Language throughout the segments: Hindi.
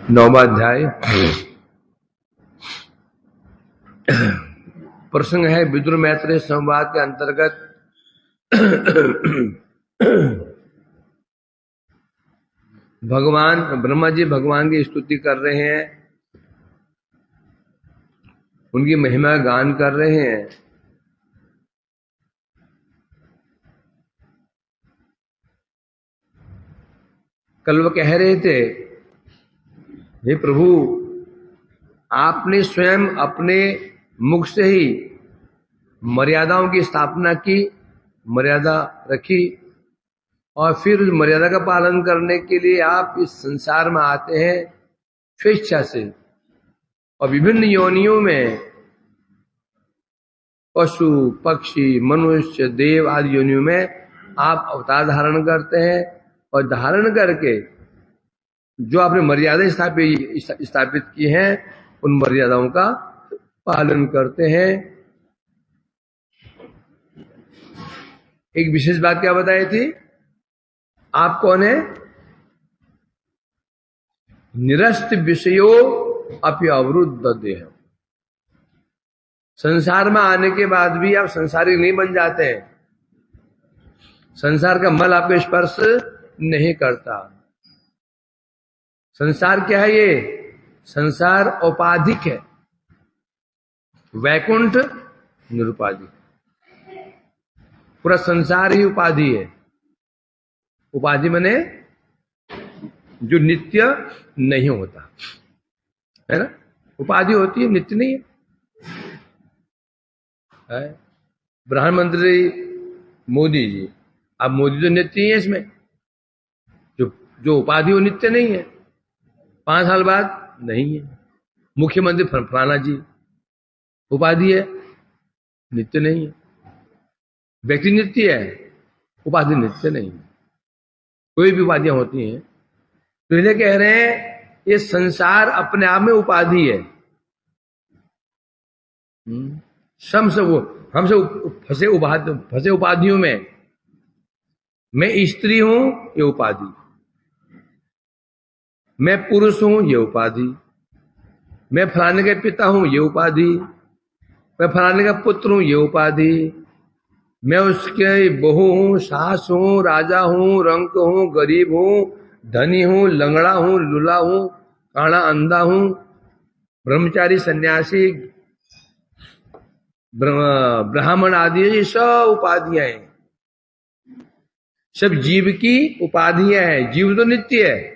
9वां अध्याय। प्रसंग है विदुर मैत्रेय संवाद के अंतर्गत भगवान ब्रह्मा जी भगवान की स्तुति कर रहे हैं, उनकी महिमा गान कर रहे हैं। कल वो कह रहे थे, हे प्रभु, आपने स्वयं अपने मुख से ही मर्यादाओं की स्थापना की, मर्यादा रखी, और फिर उस मर्यादा का पालन करने के लिए आप इस संसार में आते हैं स्वेच्छा से, और विभिन्न योनियों में पशु पक्षी मनुष्य देव आदि योनियों में आप अवतार धारण करते हैं, और धारण करके जो आपने मर्यादा स्थापित की हैं उन मर्यादाओं का पालन करते हैं। एक विशेष बात क्या बताई थी, आप कौन है? निरस्त विषयो अपि अवरुद्ध देह। संसार में आने के बाद भी आप संसारी नहीं बन जाते हैं, संसार का मल आपको स्पर्श नहीं करता। संसार क्या है? ये संसार औपाधिक है, वैकुंठ निरुपाधिक। पूरा संसार ही उपाधि है। उपाधि माने जो नित्य नहीं होता है ना, उपाधि होती है, नित्य नहीं है। प्रधानमंत्री मोदी जी, अब मोदी तो नित्य ही है, इसमें जो उपाधि वो नित्य नहीं है, 5 साल बाद नहीं है। मुख्यमंत्री फलाना जी, उपाधि है, नित्य नहीं है। व्यक्ति नित्य है, उपाधि नित्य नहीं है। कोई भी उपाधियां होती हैं, तो इन्हें कह रहे हैं ये संसार अपने आप में उपाधि है। हमसे फंसे उपाधियों में, मैं स्त्री हूं ये उपाधि, मैं पुरुष हूं ये उपाधि, मैं फलाने के पिता हूं ये उपाधि, मैं फलाने का पुत्र हूं ये उपाधि, मैं उसके बहू हूं, सास हूं, राजा हूं, रंक हूं, गरीब हूं, धनी हूं, लंगड़ा हूं, लूला हूं, काना अंधा हूं, ब्रह्मचारी सन्यासी ब्राह्मण आदि, ये सब उपाधियां हैं, सब जीव की उपाधियां हैं। जीव तो नित्य है,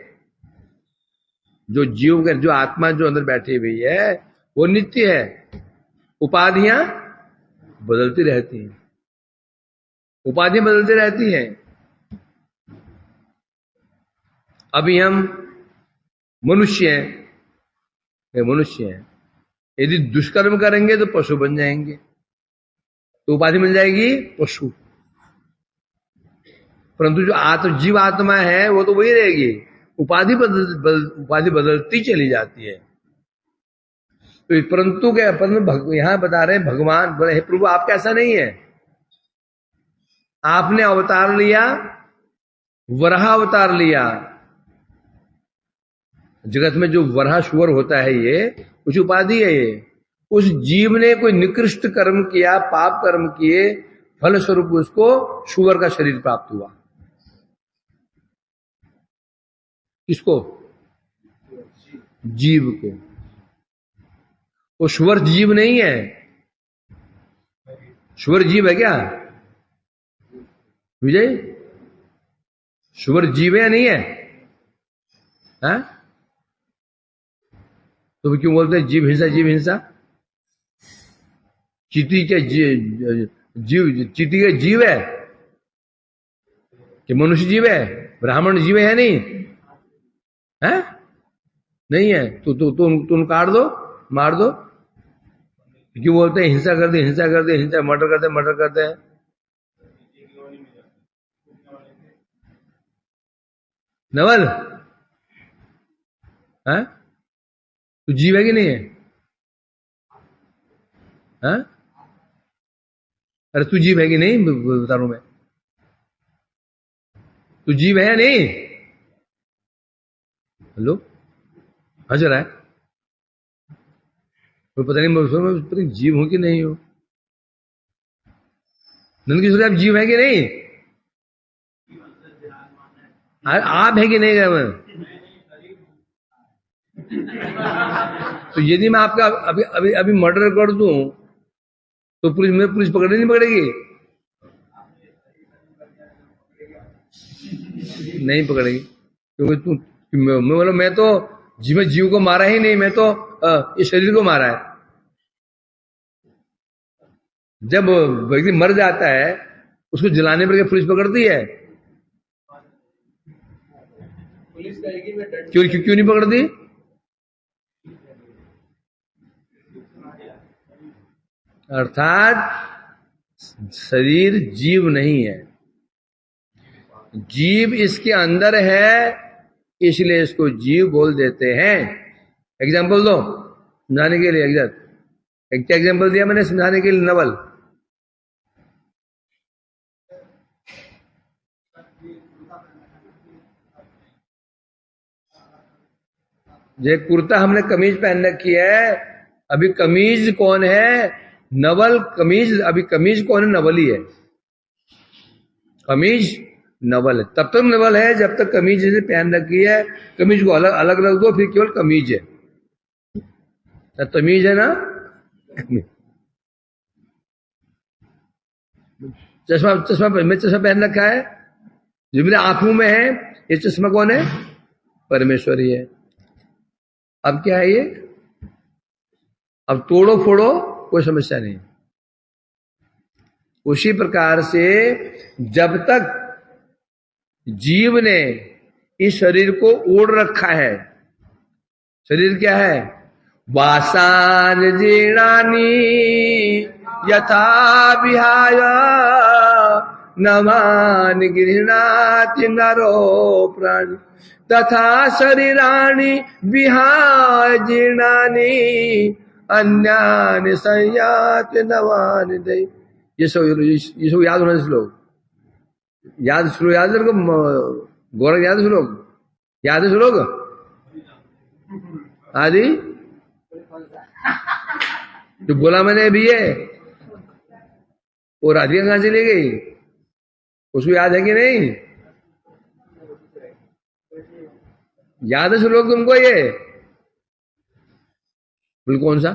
जो जीव का जो आत्मा जो अंदर बैठी हुई है वो नित्य है। उपाधियां बदलती रहती हैं, उपाधियां बदलती रहती हैं। अभी हम मनुष्य हैं, यदि दुष्कर्म करेंगे तो पशु बन जाएंगे, तो उपाधि मिल जाएगी पशु। परंतु जो जीव आत्मा है वो तो वही रहेगी, उपाधि बदलती चली जाती है। तो परंतु क्या, यहां बता रहे हैं भगवान बोले, हे प्रभु आप कैसा नहीं है, आपने अवतार लिया, वराह अवतार लिया। जगत में जो वराह सुअर होता है ये कुछ उपाधि है। ये उस जीव ने कोई निकृष्ट कर्म किया, पाप कर्म किए, फल स्वरूप उसको सुअर का शरीर प्राप्त हुआ। किसको? जीव को। वो सुअर जीव नहीं है। सुअर जीव है क्या विजय? सुअर जीव है या नहीं है? हाँ? तो क्यों बोलते हैं जीव हिंसा, जीव हिंसा? चीटी के चीटी का जीव है कि मनुष्य जीव है? ब्राह्मण जीव है नहीं है? नहीं है। तुम काट दो, मार दो। क्यों बोलते हैं हिंसा कर दे, हिंसा कर दे, हिंसा, मर्डर करते हैं। नवल है? तो जीव है कि नहीं है? हाँ? अरे तू जीव है कि नहीं बता रहा हूं मैं, तू जीव है या नहीं? हेलो, हंस रहा है, तो पता नहीं मैं पता नहीं जीव हूं कि नहीं हूं। नंद किशोर आप जीव है कि नहीं? आप है कि नहीं मैं? तो यदि मैं आपका अभी अभी अभी मर्डर कर दूं तो पुलिस पकड़े नहीं पकड़ेगी? नहीं पकड़ेगी, क्योंकि मैं बोला मैं तो जीव को मारा ही नहीं, मैं तो इस शरीर को मारा है। जब व्यक्ति मर जाता है उसको जलाने पर क्या पुलिस पकड़ती है? क्यों नहीं पकड़ती? अर्थात शरीर जीव नहीं है, जीव इसके अंदर है, इसलिए इसको जीव बोल देते हैं। एग्जाम्पल दो समझाने के लिए। क्या एग्जाम्पल दिया मैंने समझाने के लिए? नवल। ये कुर्ता हमने कमीज पहन रखी है, अभी कमीज कौन है? नवल। कमीज अभी कमीज कौन है? नवल ही है। कमीज नवल है, तब तक नवल है जब तक कमीज जैसे पहन रखी है। कमीज को अलग अलग रख दो, फिर केवल कमीज है, तमीज है ना। चश्मा चश्मा चश्मा पहन रखा है, जो मेरे आंखों में है, ये चश्मा कौन है? परमेश्वर ही है। अब क्या है ये? अब तोड़ो फोड़ो कोई समस्या नहीं। उसी प्रकार से जब तक जीव ने इस शरीर को ओढ़ रखा है, शरीर क्या है? वासान जीर्णानि यथा विहाय नवानि गृह्णाति नरो प्राणी तथा शरीराणि विहाय जीर्णानि अन्यानि संयाति नवानि दे। ये सब याद होना श्लोक। याद है गौरव? याद है श्लोक? याद है श्लोक आदि जो बोला मैंने अभी है, वो राधिका कहां चली गई? उसको याद है कि नहीं? याद है श्लोक तुमको? ये बोल कौन सा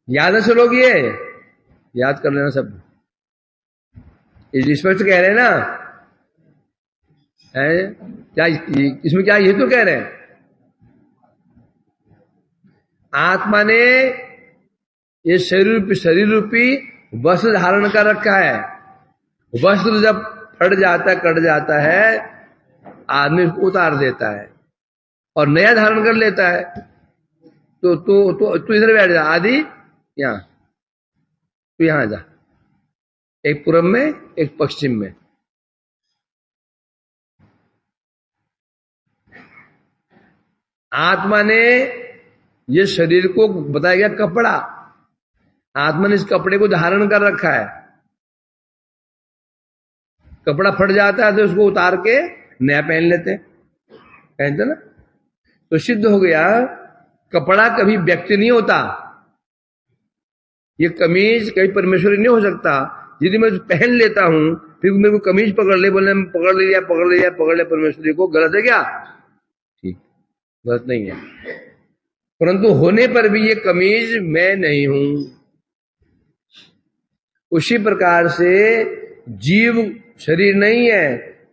याद है श्लोक? ये याद कर लेना सब। स्पष्ट कह रहे हैं ना? है क्या इसमें? क्या ये तो कह रहे हैं आत्मा ने ये शरीर रूपी वस्त्र धारण कर रखा है। वस्त्र जब फट जाता है, कट जाता है, आदमी उसको उतार देता है और नया धारण कर लेता है। तो इधर बैठ जा आदि, यहां तो यहां जा, एक पूरब में एक पश्चिम में। आत्मा ने ये शरीर को बताया गया कपड़ा, आत्मा ने इस कपड़े को धारण कर रखा है। कपड़ा फट जाता है तो उसको उतार के नया पहन लेते, पहनते ना। तो सिद्ध हो गया कपड़ा कभी व्यक्ति नहीं होता। ये कमीज कभी परमेश्वरी नहीं हो सकता। यदि मैं पहन लेता हूं फिर मेरे को कमीज पकड़ ले, बोले पकड़ लिया परमेश्वरी को, गलत है क्या? ठीक, गलत नहीं है। परंतु होने पर भी ये कमीज मैं नहीं हूं। उसी प्रकार से जीव शरीर नहीं है,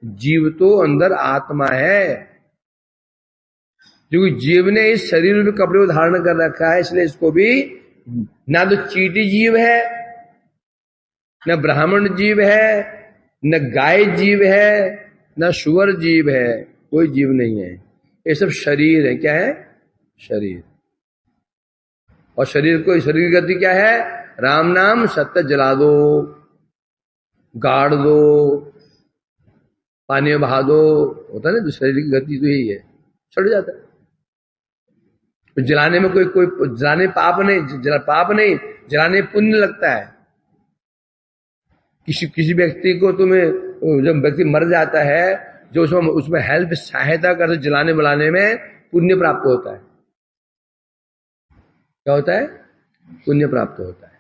जीव तो अंदर आत्मा है। क्योंकि जीव ने इस शरीर में कपड़े को धारण कर रखा है, इसलिए इसको भी ना तो चींटी जीव है, न ब्राह्मण जीव है, न गाय जीव है, न सुअर जीव है, कोई जीव नहीं है। ये सब शरीर है। क्या है? शरीर। और शरीर की गति क्या है? राम नाम सत्य जला दो, गाड़ दो, पानी में बहा दो, होता है ना। तो शरीर की गति तो यही है, सड़ जाता है। तो जलाने में कोई जलाने पाप नहीं, जलाने पुण्य लगता है। किसी व्यक्ति को जब व्यक्ति मर जाता है, जो उसमें हेल्प सहायता करते जलाने बुलाने में, पुण्य प्राप्त होता है। क्या होता है? पुण्य प्राप्त होता है।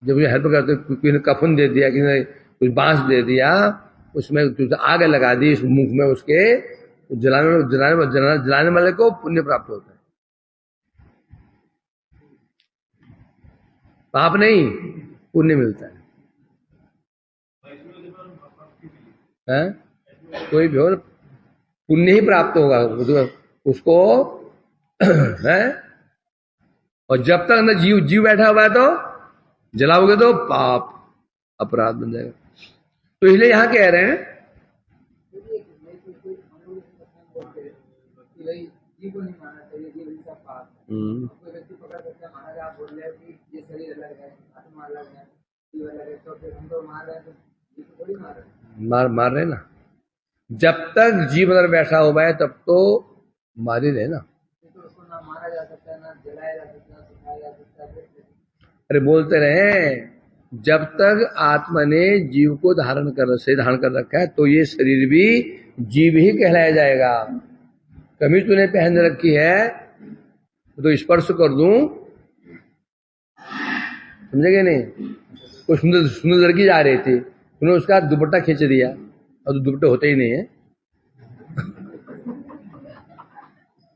जब ये हेल्प करते, किसी ने कफन दे दिया, किसी ने कुछ बांस दे दिया, उसमें आग लगा दी उस मुख में उसके, जलाने वाले को पुण्य प्राप्त होता है। पाप नहीं, पुण्य मिलता है। कोई भी हो, पुण्य ही प्राप्त होगा उसको है। और जब तक अंदर जीव बैठा हुआ है तो जलाओगे तो पाप, अपराध बन जाएगा। तो इसलिए यहां कह रहे हैं मार रहे ना। जब तक जीव अंदर बैठा हुआ है तब तो मार ही रहे ना। मारा जा सकता है, ना जलाया जा सकता है, सुखाया जा सकता है। अरे बोलते रहे, जब तक आत्मा ने जीव को धारण कर रखा है तो ये शरीर भी जीव ही कहलाया जाएगा। कमीज तूने पहन रखी है तो स्पर्श कर दूं, समझेगे नहीं? कोई सुंदर लड़की जा रही थी, तूने उसका दुपट्टा खींच दिया, और तो दुपट्टे होते ही नहीं है।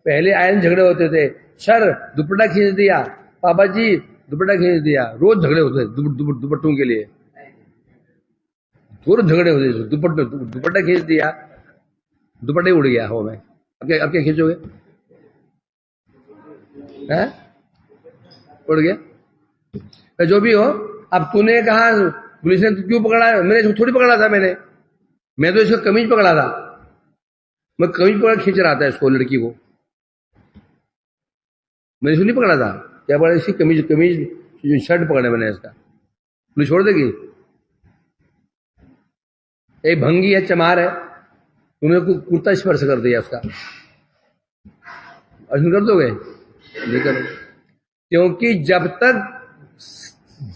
पहले आयन झगड़े होते थे, सर दुपट्टा खींच दिया, पापा जी दुपट्टा खींच दिया, रोज झगड़े होते दुपट्टों के लिए, रोज झगड़े होते। दुपट्टा खींच दिया, दुपट्टा ही उड़ गया हो में, अब क्या खींचोगे? उड़ गया। जो भी हो, अब तूने कहा पुलिस ने क्यों पकड़ा है? मैंने थोड़ी पकड़ा था, मैं तो इसका कमीज पकड़ा था, मैं कमीज पकड़ खींच रहा था इसको, लड़की को मैंने इसको नहीं पकड़ा था। क्या पकड़ा? इसकी कमीज शर्ट पकड़े मैंने इसका, पुलिस छोड़ देगी? एक भंगी है, चमार है, तुमने कुर्ता स्पर्श कर दिया उसका, अर्जुन कर दोगे? नहीं करोगे, क्योंकि जब तक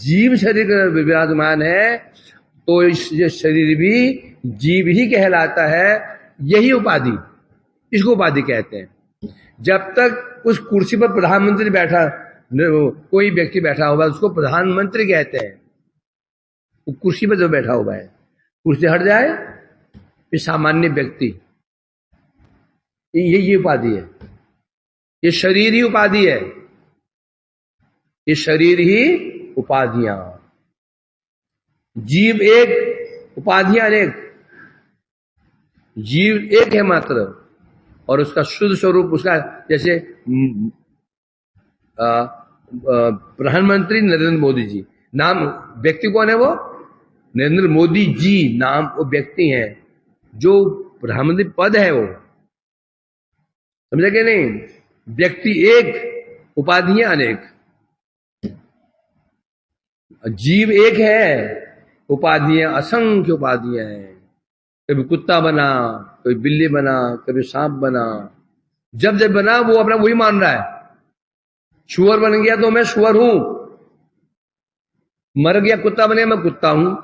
जीव शरीर विराजमान है तो ये शरीर भी जीव ही कहलाता है। यही उपाधि, इसको उपाधि कहते हैं। जब तक उस कुर्सी पर प्रधानमंत्री बैठा, कोई व्यक्ति बैठा हुआ है, उसको प्रधानमंत्री कहते हैं। वो कुर्सी पर जो बैठा हुआ है, कुर्सी हट जाए ये सामान्य व्यक्ति, ये उपाधि है। ये शरीर ही उपाधि है, ये शरीर ही उपाधियां। जीव एक, उपाधियां अनेक। जीव एक है मात्र, और उसका शुद्ध स्वरूप, उसका जैसे प्रधानमंत्री नरेंद्र मोदी जी, नाम व्यक्ति कौन है? वो नरेंद्र मोदी जी नाम वो व्यक्ति हैं, जो प्रधानमंत्री पद है वो, समझे कि नहीं? व्यक्ति एक, उपाधियां अनेक। जीव एक है, उपाधियां असंख्य उपाधियां हैं। कभी कुत्ता बना, कभी बिल्ली बना, कभी सांप बना। जब बना वो अपना वही मान रहा है। शुअर बन गया तो मैं शुअर हूं, मर गया कुत्ता बने मैं कुत्ता हूं,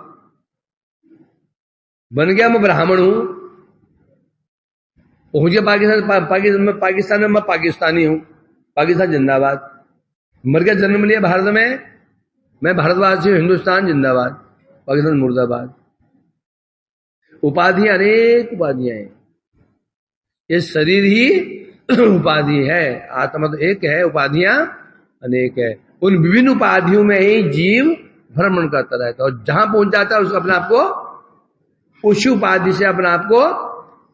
बन गया मैं ब्राह्मण हूं, पहुंच गया पाकिस्तान में मैं पाकिस्तानी हूं, पाकिस्तान जिंदाबाद। मर गया, जन्म लिया भारत में, मैं भारतवासी हूं, हिंदुस्तान जिंदाबाद, पाकिस्तान मुर्दाबाद। उपाधियां अनेक उपाधियां हैं। ये शरीर ही उपाधि है, आत्मा तो एक है, उपाधियां अनेक है। उन विभिन्न उपाधियों में ही जीव भ्रमण करता रहता है, और जहां पहुंच जाता है उसको अपने आप को उसी उपाधि से अपने आप को,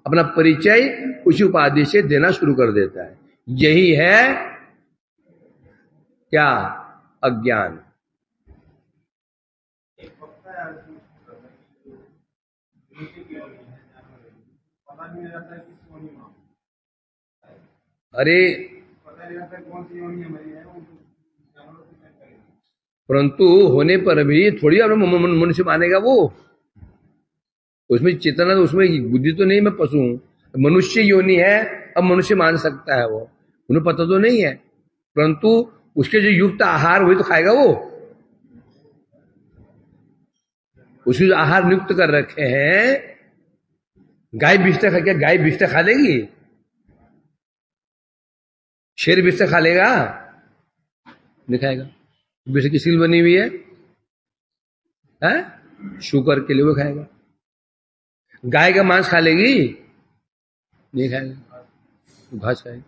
अपना परिचय उसी उपाधि से देना शुरू कर देता है। यही है क्या? अज्ञान। अरे परंतु होने पर भी थोड़ी अपना मनुष्य मानेगा वो, उसमें चेतना, उसमें बुद्धि तो नहीं, मैं पशु हूं। मनुष्य योनि है, अब मनुष्य मान सकता है वो, उन्हें पता तो नहीं है, परंतु उसके जो युक्त आहार वही तो खाएगा वो। उसके जो आहार नियुक्त कर रखे हैं, गाय बिस्टा खा, क्या गाय बिस्टा खा लेगी? शेर विष से खा लेगा? नहीं खाएगा। विष की सील बनी हुई है, शुगर के लिए वो खाएगा। गाय का मांस खा लेगी? नहीं खाएगा, घास खाएगा।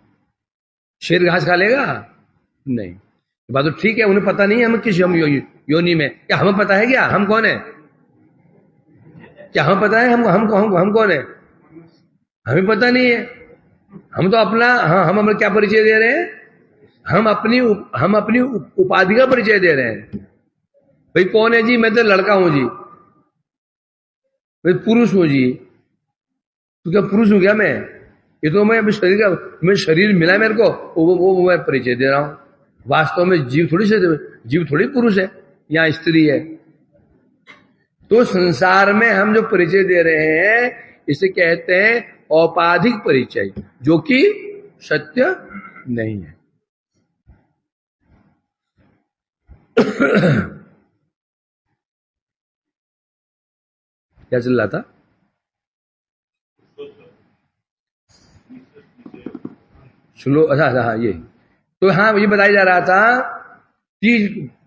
शेर घास खा लेगा? नहीं। बात तो ठीक है, उन्हें पता नहीं है हम किस योनि में। क्या हमें पता है? क्या हम कौन है? क्या हमें पता है हम कौन है? हमें पता नहीं है। हम तो अपना हम हमें क्या परिचय दे रहे हैं? हम अपनी उपाधि का परिचय दे रहे हैं। भाई कौन है जी? मैं तो लड़का हूं जी, मैं पुरुष हूं जी। तो क्या पुरुष हूं क्या मैं? ये तो मैं शरीर का, मैं शरीर मिला मेरे को, वो मैं परिचय दे रहा हूं। वास्तव में जीव थोड़ी पुरुष है या स्त्री है। तो संसार में हम जो परिचय दे रहे हैं इसे कहते हैं औपाधिक परिचय, जो कि सत्य नहीं है। क्या चल रहा था? अच्छा, ये तो ये बताया जा रहा था कि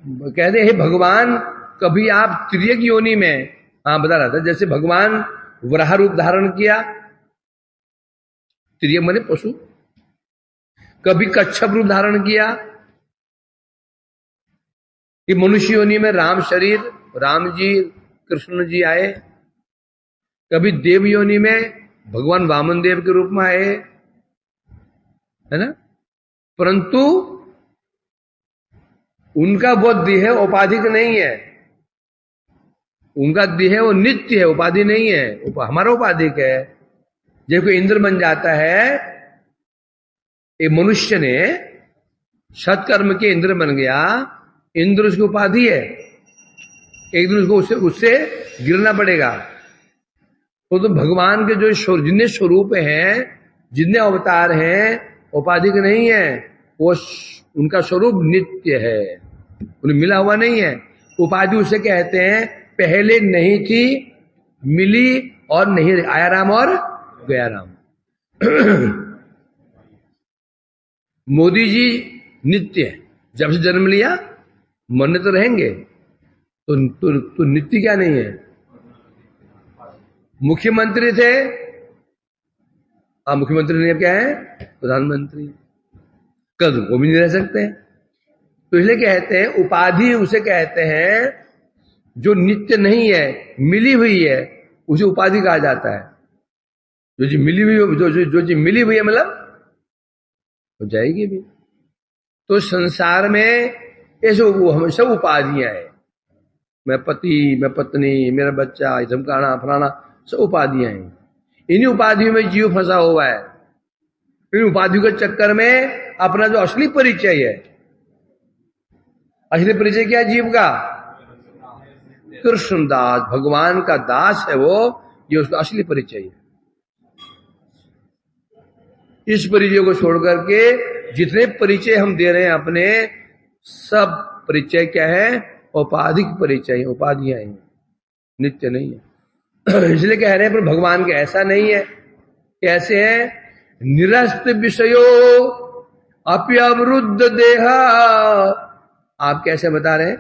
कहते हैं भगवान कभी आप तिर्यक योनि में, बता रहा था, जैसे भगवान वराह रूप धारण किया, तिर्यक माने पशु, कभी कच्छप रूप धारण किया कि मनुष्य योनि में राम शरीर, राम जी कृष्ण जी आए, कभी देव योनि में भगवान वामन देव के रूप में आए, है ना। परंतु उनका वो देह औपाधिक नहीं है, उनका देह वो नित्य है, उपाधि नहीं है। हमारा उपाधिक है। जब कोई इंद्र बन जाता है, एक मनुष्य ने सत्कर्म के इंद्र बन गया, इंद्र उसकी उपाधि है, एक दिन उसको उससे गिरना पड़ेगा। तो भगवान के जो जितने स्वरूप हैं, जितने अवतार हैं, उपाधिक नहीं है, वो उनका स्वरूप नित्य है, उन्हें मिला हुआ नहीं है। उपाधि उसे कहते हैं पहले नहीं थी, मिली और नहीं, आया राम और गया राम। मोदी जी नित्य है, जब से जन्म लिया मरने तो रहेंगे, तो नित्य क्या नहीं है? मुख्यमंत्री थे, मुख्यमंत्री नहीं, क्या है? प्रधानमंत्री। कल वो भी नहीं रह सकते। तो इसलिए कहते हैं उपाधि उसे कहते हैं जो नित्य नहीं है, मिली हुई है, उसे उपाधि कहा जाता है। जो चीज मिली हुई, जो चीज मिली हुई है मतलब हो जाएगी भी। तो संसार में ऐसे वो हमेशा उपाधियां हैं। मैं पति, मैं पत्नी, मेरा बच्चा, धमकाना फलाना, सब उपाधियां हैं। इन्हीं उपाधियों में जीव फंसा हुआ है। इन उपाधियों के चक्कर में अपना जो असली परिचय है, असली परिचय क्या है जीव का? कृष्णदास, भगवान का दास है वो, ये उसका असली परिचय है। इस परिचय को छोड़ करके जितने परिचय हम दे रहे हैं अपने, सब परिचय क्या है? औपाधिक परिचय, उपाधियां हैं, नित्य नहीं है। इसलिए कह रहे हैं पर भगवान के ऐसा नहीं है। कैसे है? निरस्त विषयो अप्यवरुद्ध देहा। आप कैसे बता रहे हैं?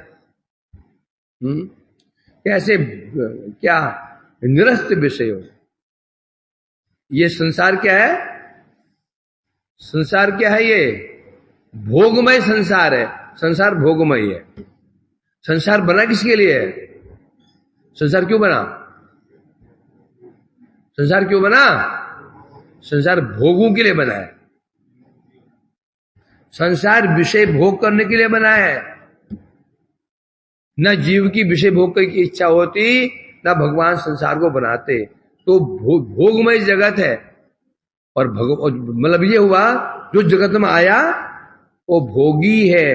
कैसे? क्या निरस्त विषयो? ये संसार क्या है? संसार क्या है? ये भोगमय संसार है। संसार भोगमय है। संसार बना किसके लिए है? संसार क्यों बना? संसार क्यों बना? संसार भोगों के लिए बना है। संसार विषय भोग करने के लिए बना है। न जीव की विषय भोग की इच्छा होती, न भगवान संसार को बनाते। तो भोगमय जगत है। और मतलब ये हुआ, जो जगत में आया वो भोगी है,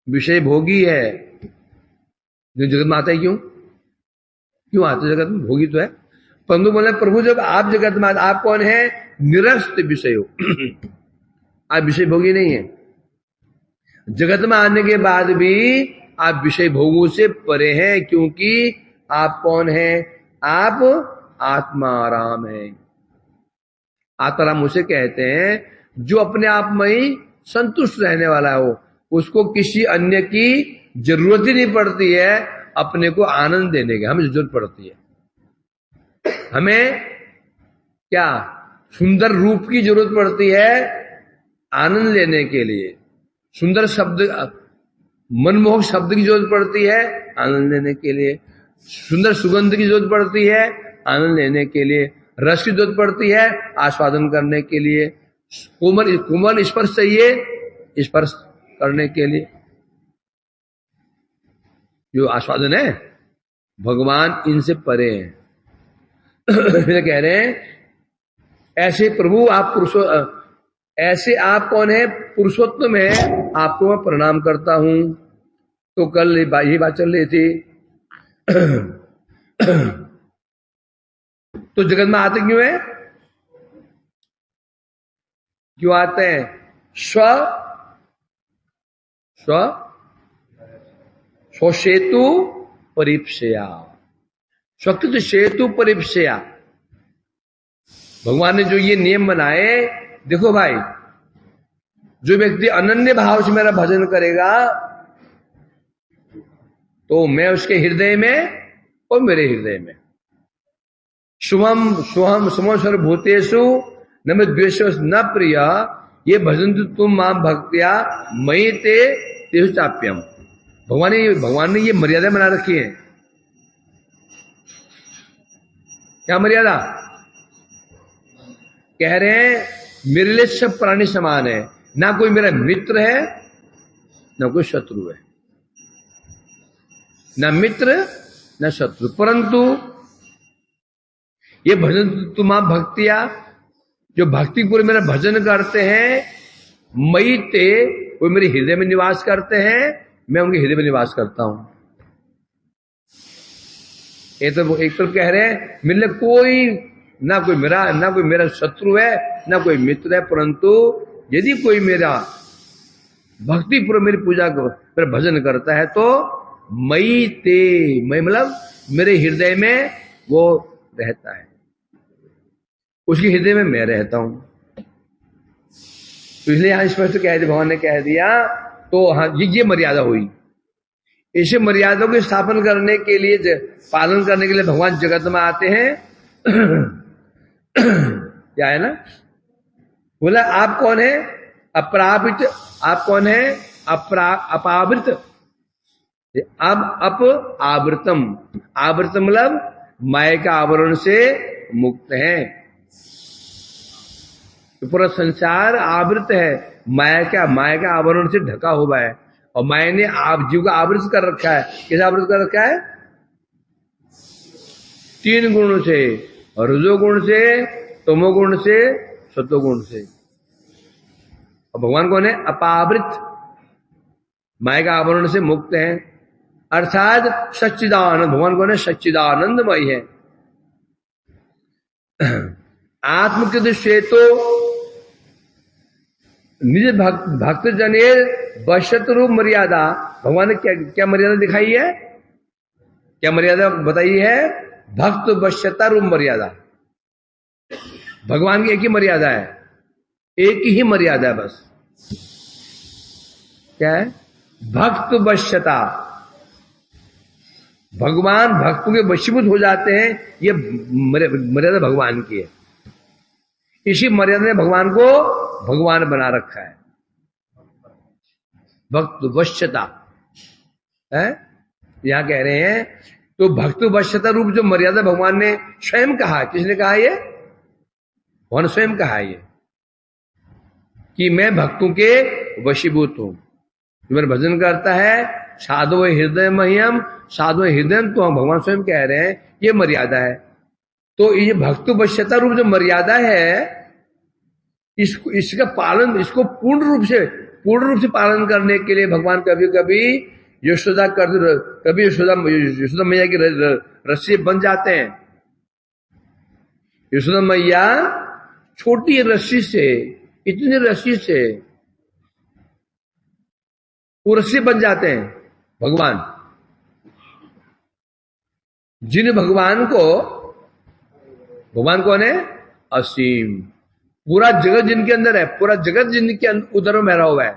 विषय भोगी है। जो जगत में आता है, क्यों आता है? जगत में भोगी तो है। परंतु बोले प्रभु जब आप जगत में, आप कौन है? निरस्त विषय हो। आप विषय भोगी नहीं है। जगत में आने के बाद भी आप विषय भोगों से परे हैं, क्योंकि आप कौन है? आप आत्माराम है। आत्माराम उसे कहते हैं जो अपने आप में ही संतुष्ट रहने वाला हो, उसको किसी अन्य की जरूरत ही नहीं पड़ती है अपने को आनंद देने की, हमें जरूरत पड़ती है। हमें क्या सुंदर रूप की जरूरत पड़ती है आनंद लेने के लिए, सुंदर शब्द मनमोहक शब्द की जरूरत पड़ती है आनंद लेने के लिए, सुंदर सुगंध की जरूरत पड़ती है आनंद लेने के लिए, रस की जरूरत पड़ती है आस्वादन करने के लिए, कोमल कोमल स्पर्श चाहिए स्पर्श करने के लिए। जो आस्वादन है भगवान इनसे परे हैं। कह रहे हैं ऐसे प्रभु आप ऐसे आप कौन है, पुरुषोत्तम है, आपको मैं प्रणाम करता हूं। तो कल यही बात चल रही थी। तो जगत में आते क्यों है, क्यों आते हैं? स्वसेतु परिप्सया, स्वकृत सेतु परिप्सया। भगवान ने जो ये नियम बनाए, देखो भाई, जो व्यक्ति अनन्य भाव से मेरा भजन करेगा तो मैं उसके हृदय में और मेरे हृदय में शुभम शुभम समम सर्वभूतेषु न में द्वेष न प्रिय, ये भजन तो तुम मां भक्तिया मई ते तेषु चाप्यम। भगवान ने ये मर्यादा बना रखी है। क्या मर्यादा? कह रहे हैं मेरे लिए सब प्राणी समान है, ना कोई मेरा मित्र है ना कोई शत्रु है, ना मित्र ना शत्रु, परंतु ये भजन तुम आप भक्तिया, जो भक्ति पूरे मेरा भजन करते हैं, मई ते, वो मेरे हृदय में निवास करते हैं, मैं उनके हृदय में निवास करता हूं। एक तो कह रहे हैं मेरे कोई ना कोई मेरा शत्रु है ना कोई मित्र है, परंतु यदि कोई मेरा भक्ति पूर्व मेरी पूजा को मेरा भजन करता है तो मई ते, मई मतलब मेरे हृदय में वो रहता है, उसके हृदय में मैं रहता हूं। तो इसलिए यहां स्पष्ट कह दिया, भगवान ने कह दिया। तो हाँ, ये मर्यादा हुई। इसे मर्यादा को स्थापन करने के लिए, पालन करने के लिए भगवान जगत में आते हैं। क्या है ना, बोला आप कौन है? अपरावृत। आप कौन है? अपावृत। अब आवृतम, आवृत मतलब माया का आवरण से मुक्त है। तो पूरा संसार आवृत है, माया का आवरण से ढका हुआ है, और माया ने आप जीव को आवृत कर रखा है। कैसे आवृत कर रखा है? 3 गुणों से, रजोगुण से, तमोगुण से, सत्वगुण से। और भगवान कौन है? अपावृत, माया का आवरण से मुक्त है, अर्थात सच्चिदानंद। भगवान कौन है? सच्चिदानंदमय है। आत्मकृत श्वेतो निज भक्त जने वशत रूप मर्यादा। भगवान ने क्या मर्यादा दिखाई है? क्या मर्यादा बताई है? भक्त वश्यता रूप मर्यादा। भगवान की एक ही मर्यादा है, एक ही मर्यादा है बस। क्या है? भक्त वश्यता। भगवान भक्तों के वशीभूत हो जाते हैं, ये मर्यादा भगवान की है। इसी मर्यादा ने भगवान को भगवान बना रखा है, भक्त वश्यता है। यहां कह रहे हैं तो भक्त वश्यता रूप जो मर्यादा भगवान ने स्वयं कहा। किसने कहा? ये भगवान स्वयं कहा ये कि मैं भक्तों के वशीभूत हूं। जो मेरा भजन करता है साधु हृदय महियम, साधु हृदय, तो हम भगवान स्वयं कह रहे हैं ये मर्यादा है। तो ये भक्त वश्यता रूप जो मर्यादा है, इसका पालन, इसको पूर्ण रूप से पालन करने के लिए भगवान कभी कभी यशोदा मैया की रस्सी बन जाते हैं। यशोदा मैया छोटी रस्सी से, इतनी रस्सी से वो रस्सी बन जाते हैं भगवान। जिन भगवान कौन है? असीम। पूरा जगत जिनके अंदर है, पूरा जगत जिनके उदर में भरा हुआ है,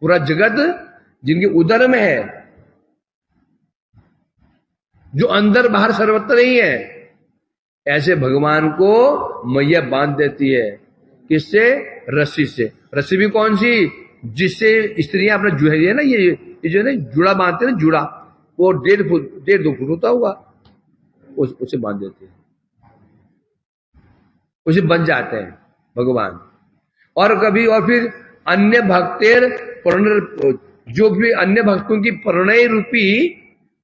पूरा जगत जिनके उदर में है, जो अंदर बाहर सर्वत्र नहीं है, ऐसे भगवान को मैया बांध देती है। किससे? रस्सी से। रस्सी भी कौन सी? जिससे स्त्रियां अपना जो है ना, ये जो है ना जुड़ा बांधते हैं ना, जुड़ा, वो 1.5-2 फुट होता होगा, उसे बांध देते हैं, उसे बन जाते हैं भगवान। और कभी और फिर अन्य भक्तेर जो भी अन्य भक्तों की प्रणय रूपी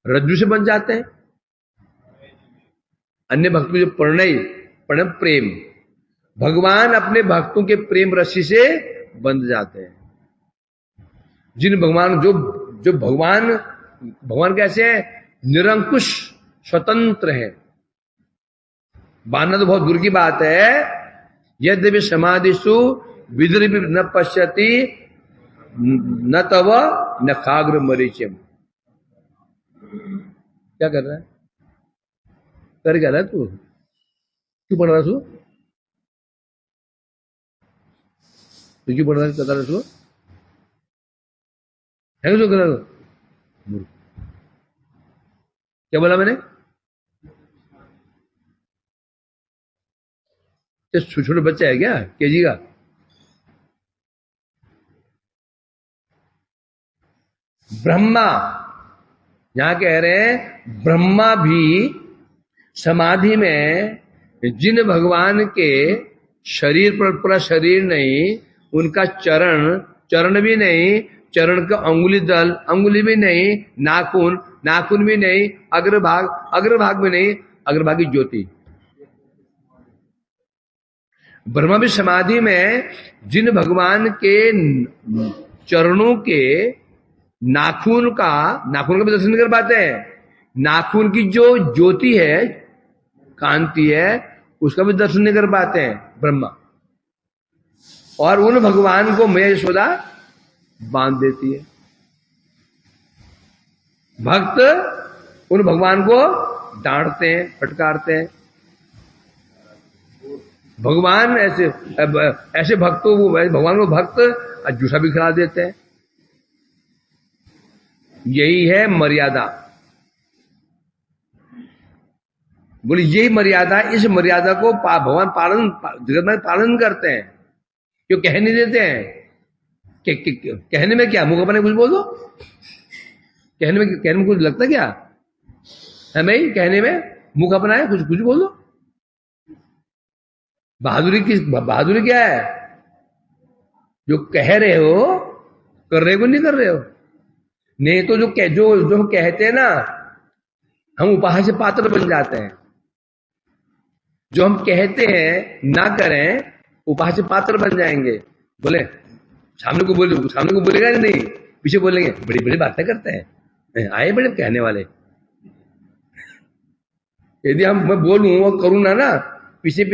रज्जु से बन जाते हैं। अन्य भक्तों जो प्रणय प्रेम, भगवान अपने भक्तों के प्रेम रस्सी से बंध जाते हैं। जिन भगवान जो भगवान कैसे हैं? निरंकुश स्वतंत्र है। बांधना तो बहुत दूर की बात है। यद्यपि समाधिषु विदर्भ न पश्यति न तव न खाग्र मरीचम। क्या कर रहा है? कर क्या रहा है तू? क्यों पढ़ रहा है तू? क्यों पढ़ रहा है? बता रहा तू है जो कर रहा है? क्या बोला मैंने? छोटे बच्चा है क्या? केजी का? ब्रह्मा, यहां कह रहे हैं ब्रह्मा भी समाधि में जिन भगवान के शरीर पर पूरा शरीर नहीं, उनका चरण भी नहीं, चरण का अंगुली भी नहीं, नाखून भी नहीं, अग्रभाग भी नहीं, अग्रभागी ज्योति। ब्रह्मा भी समाधि में जिन भगवान के चरणों के नाखून का भी दर्शन नहीं कर पाते हैं, नाखून की जो ज्योति है, कांति है, उसका भी दर्शन नहीं कर पाते हैं ब्रह्मा। और उन भगवान को मैया यशोदा बांध देती है। भक्त उन भगवान को डांटते हैं, फटकारते हैं। भगवान ऐसे भक्तों को, भगवान को भक्त जूठा भी खिला देते हैं। यही है मर्यादा। बोले यही मर्यादा, इस मर्यादा को भगवान जगत में पालन करते हैं। क्यों कह नहीं देते हैं? कहने में क्या, मुख अपने कुछ बोल दो। कहने में कुछ लगता क्या है भाई? कहने में मुख अपना है, कुछ बोल दो। बहादुरी क्या है? जो कह रहे हो कर रहे हो, नहीं कर रहे हो। नहीं तो जो कहते हैं ना, हम उपहास से पात्र बन जाते हैं। जो हम कहते हैं ना करें, उपहास से पात्र बन जाएंगे। बोले सामने को बोलेगा नहीं, पीछे बोलेंगे बड़ी बड़ी बातें करते हैं, आए बड़े कहने वाले। यदि मैं बोलूं और करूं ना, पीछे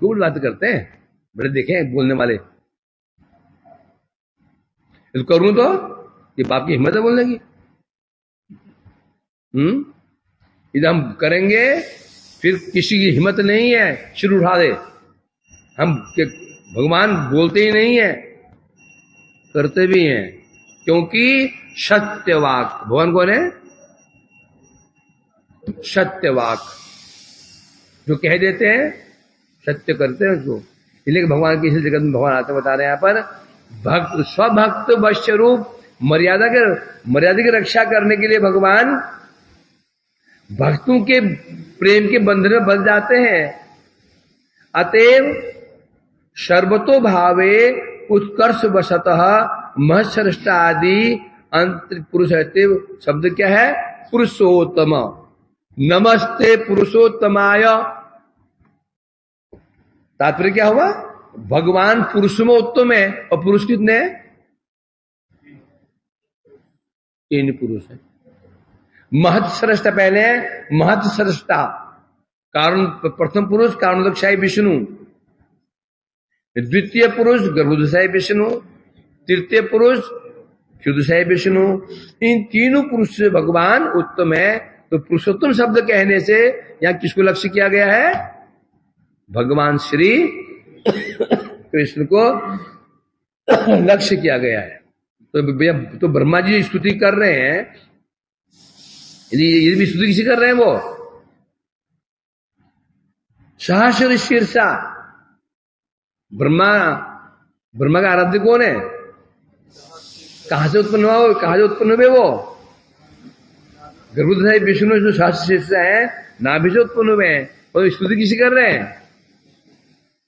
खूब बात करते हैं, बड़े देखे बोलने वाले। करूं तो ये बाप की हिम्मत है बोलने की। यदि हम करेंगे, फिर किसी की हिम्मत नहीं है सिर उठा दे। हम भगवान बोलते ही नहीं है, करते भी हैं। क्योंकि सत्यवाक, भगवान कौन है? सत्यवाक, जो कह देते हैं सत्य करते हैं उसको। इसलिए भगवान की इस जगत में भगवान आते बता रहे हैं यहाँ पर, भक्त स्वभक्त वश्य रूप, मर्यादा की रक्षा करने के लिए भगवान भक्तों के प्रेम के बंधन में बंध जाते हैं। अतएव सर्वतो भावे उत्कर्ष वशतः महश्रेष्ठ आदि अंतर पुरुष शब्द क्या है? पुरुषोत्तम। नमस्ते पुरुषोत्तमाय। तात्पर्य क्या हुआ? भगवान पुरुष में उत्तम है, और पुरुष कितने हैं? 3 पुरुष है। महत श्रेष्ठ पहले है, महत श्रेष्ठा कारण, प्रथम पुरुष कारणोदकशाही विष्णु, द्वितीय पुरुष गर्भोदशाही विष्णु, तृतीय पुरुष क्षुदशाही विष्णु। इन तीनों पुरुष से भगवान उत्तम है। तो पुरुषोत्तम शब्द कहने से यहां किसको लक्ष्य किया गया है? भगवान श्री कृष्ण को लक्ष्य किया गया है। तो ब्रह्मा जी स्तुति कर रहे हैं, ये भी स्तुति किसी कर रहे हैं वो सहस्र शीर्षा। ब्रह्मा का आराध्य कौन है? कहां से उत्पन्न हुआ वो? कहां से उत्पन्न हुए वो? गर्भोदय विष्णु जो सहस्र शीर्षा है नाभि से उत्पन्न हुए हैं, और स्तुति किसी कर रहे हैं?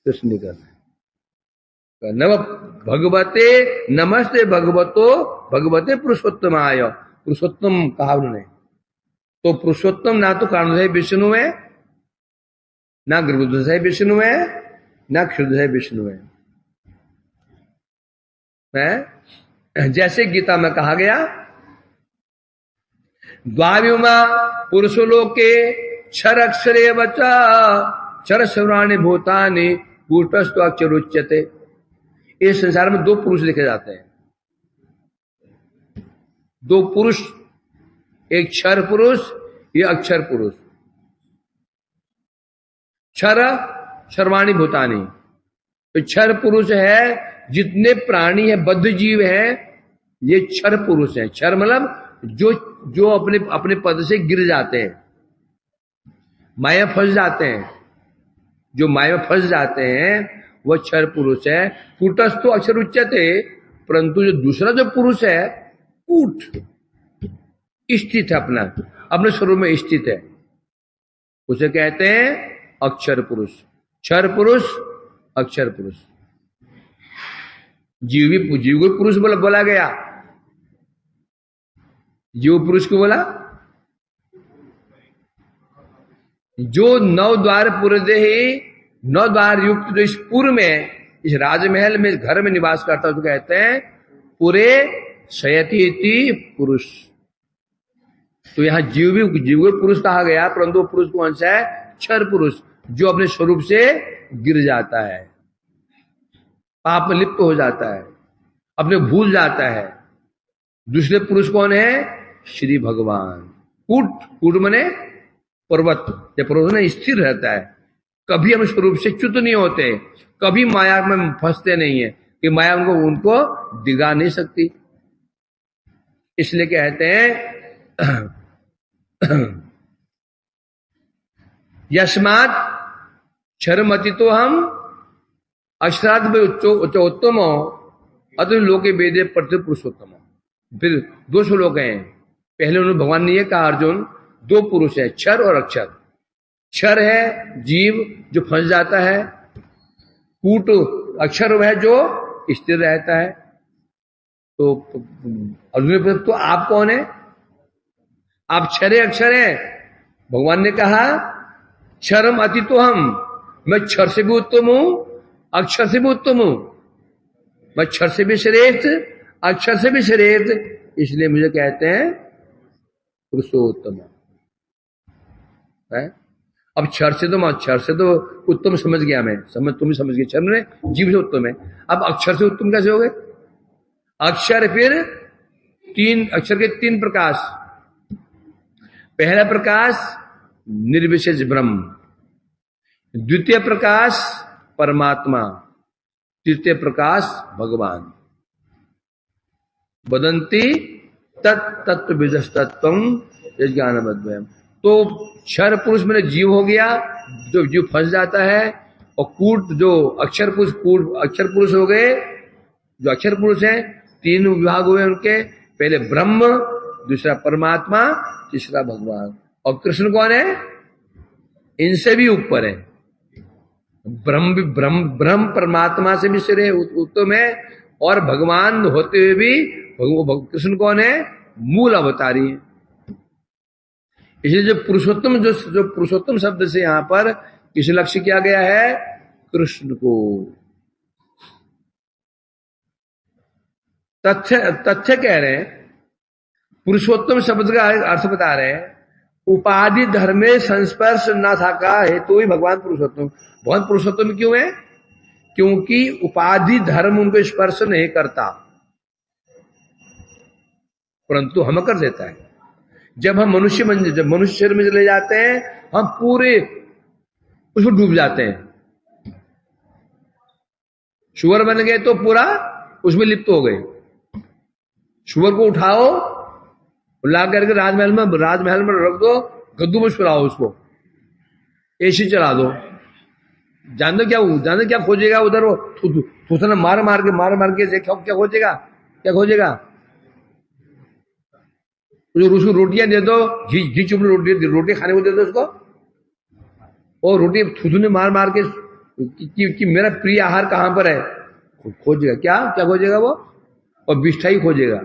कृष्ण कर रहे हैं। नव भगवते नमस्ते भगवतो भगवते पुरुषोत्तमाय। पुरुषोत्तम कहा उन्होंने, तो पुरुषोत्तम ना तो कारणोदय विष्णु है, ना गर्भोदय विष्णु है, ना क्षुद्र विष्णु है। जैसे गीता में कहा गया, द्वाविमा पुरुषोलोके क्षर अक्षरे वचा क्षर श्रवणानि भूतानि कूटस्थो अक्षरोच्यते। इस संसार में दो पुरुष देखे जाते हैं, दो पुरुष, एक क्षर पुरुष, ये अक्षर पुरुष। क्षर सर्वाणि भूतानि, तो क्षर पुरुष है, जितने प्राणी है बद्ध जीव है ये क्षर पुरुष है। क्षर मतलब जो अपने पद से गिर जाते हैं, माया फंस जाते हैं, जो माया फंस जाते हैं वह क्षर पुरुष है। कूटस्थो अक्षर उच्चते, परंतु जो दूसरा जो पुरुष है कूट स्थित है, अपने स्वरूप में स्थित है, उसे कहते हैं अक्षर पुरुष। क्षर पुरुष, अक्षर पुरुष। जीव को पुरुष बोला गया। जीव पुरुष को बोला जो 9 द्वार पुरदेही, 9 द्वार युक्त जो इस पुर में, इस राजमहल में, इस घर में निवास करता है, उसको कहते हैं पुरे शयति पुरुष। तो यहां जीव को पुरुष कहा गया, परंतु पुरुष कौन सा है? क्षर पुरुष, जो अपने स्वरूप से गिर जाता है, पाप में लिप्त हो जाता है, अपने भूल जाता है। दूसरे पुरुष कौन है? श्री भगवान। कूट मने पर्वत, ये पर्वत में स्थिर रहता है, कभी हम स्वरूप से च्युत नहीं होते, कभी माया में फंसते नहीं है, कि माया उनको डिगा नहीं सकती। इसलिए कहते हैं यस्मात् क्षरमति तो हम अक्षराद उत्तम अतु लोके वेदे प्रति पुरुषोत्तम। फिर 2 श्लोक हैं। पहले उन्होंने भगवान ने यह कहा, अर्जुन 2 पुरुष है, क्षर और अक्षर। क्षर है जीव जो फंस जाता है, कूट अक्षर है जो स्थिर रहता है। तो अर्जुन, तो आप कौन है? आप क्षरे अक्षर है। भगवान ने कहा क्षरम अति तो हम, मैं क्षर से भी उत्तम हूं, अक्षर से भी उत्तम हूं, मैं क्षर से भी श्रेष्ठ, अक्षर से भी श्रेष्ठ, इसलिए मुझे कहते हैं पुरुषोत्तम है। अब क्षर से तो उत्तम समझ गया मैं, तुम समझ गए, क्षर में जीव से उत्तम है। अब अक्षर से उत्तम कैसे हो गए? अक्षर फिर 3 अक्षर के 3 प्रकाश। पहला प्रकाश निर्विशेष ब्रह्म, द्वितीय प्रकाश परमात्मा, तृतीय प्रकाश भगवान। वदंती तत्व विदस्तत्वम ज्ञानमद्वयम्। तो क्षर पुरुष में जीव हो गया, जो जीव फंस जाता है, और कूट जो अक्षर पुरुष हो गए, जो अक्षर पुरुष हैं, 3 विभाग हुए उनके, पहले ब्रह्म, दूसरा परमात्मा, तीसरा भगवान। और कृष्ण कौन है? इनसे भी ऊपर है। ब्रह्म परमात्मा से भी श्रेय उत्तम है, और भगवान होते हुए भी कृष्ण कौन है? मूल अवतारी है। इसलिए जो पुरुषोत्तम शब्द से यहां पर किस लक्ष्य किया गया है? कृष्ण को। तथ्य कह रहे हैं, पुरुषोत्तम शब्द का अर्थ बता रहे हैं, उपाधि धर्मे संस्पर्श न था का हेतु ही भगवान पुरुषोत्तम। भगवान पुरुषोत्तम क्यों है? क्योंकि उपाधि धर्म उनको स्पर्श नहीं करता, परंतु हम कर देता है। जब मनुष्य शरीर में चले जाते हैं, हम पूरे उसमें डूब जाते हैं, सुअर बन गए तो पूरा उसमें लिप्त हो गए। सुअर को उठाओ, ला करके राजमहल में रख दो, गद्दू में सुलाओ उसको, एसी चला दो, जानते क्या खोजेगा उधर? वो थूथना मार मार के क्या खोजेगा? जो उसको रोटियां दे दो, घी चुप रोटी खाने को दे दो उसको, और रोटी थूथने मार के कि मेरा प्रिय आहार कहां पर है, खोजेगा। क्या खोजेगा वो? और विष्ठा ही खोजेगा,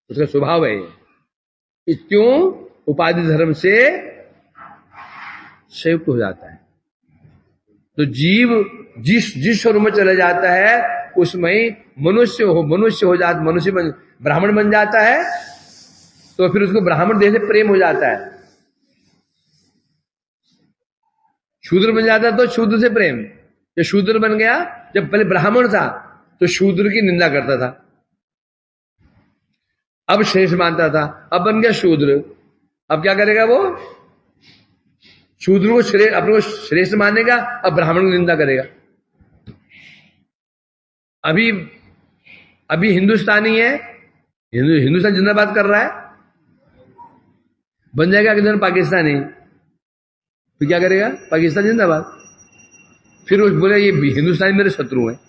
उसका स्वभाव है। क्यों? उपाधि धर्म से संयुक्त हो जाता है। तो जीव जिस स्वरूप में चला जाता है उसमें ही मनुष्य ब्राह्मण बन जाता है, तो फिर उसको ब्राह्मण देह से प्रेम हो जाता है। शूद्र बन जाता है तो शूद्र से प्रेम। जब शूद्र बन गया, जब पहले ब्राह्मण था तो शूद्र की निंदा करता था, अब श्रेष्ठ मानता था, अब बन गया शूद्र, अब क्या करेगा वो? शूद्र को अपने को श्रेष्ठ मानेगा, अब ब्राह्मण की निंदा करेगा। अभी हिंदुस्तानी है, हिंदुस्तान जिंदाबाद कर रहा है, बन जाएगा किधर? पाकिस्तानी, तो क्या करेगा? पाकिस्तान जिंदाबाद। फिर वो बोले ये हिंदुस्तानी मेरे शत्रु हैं।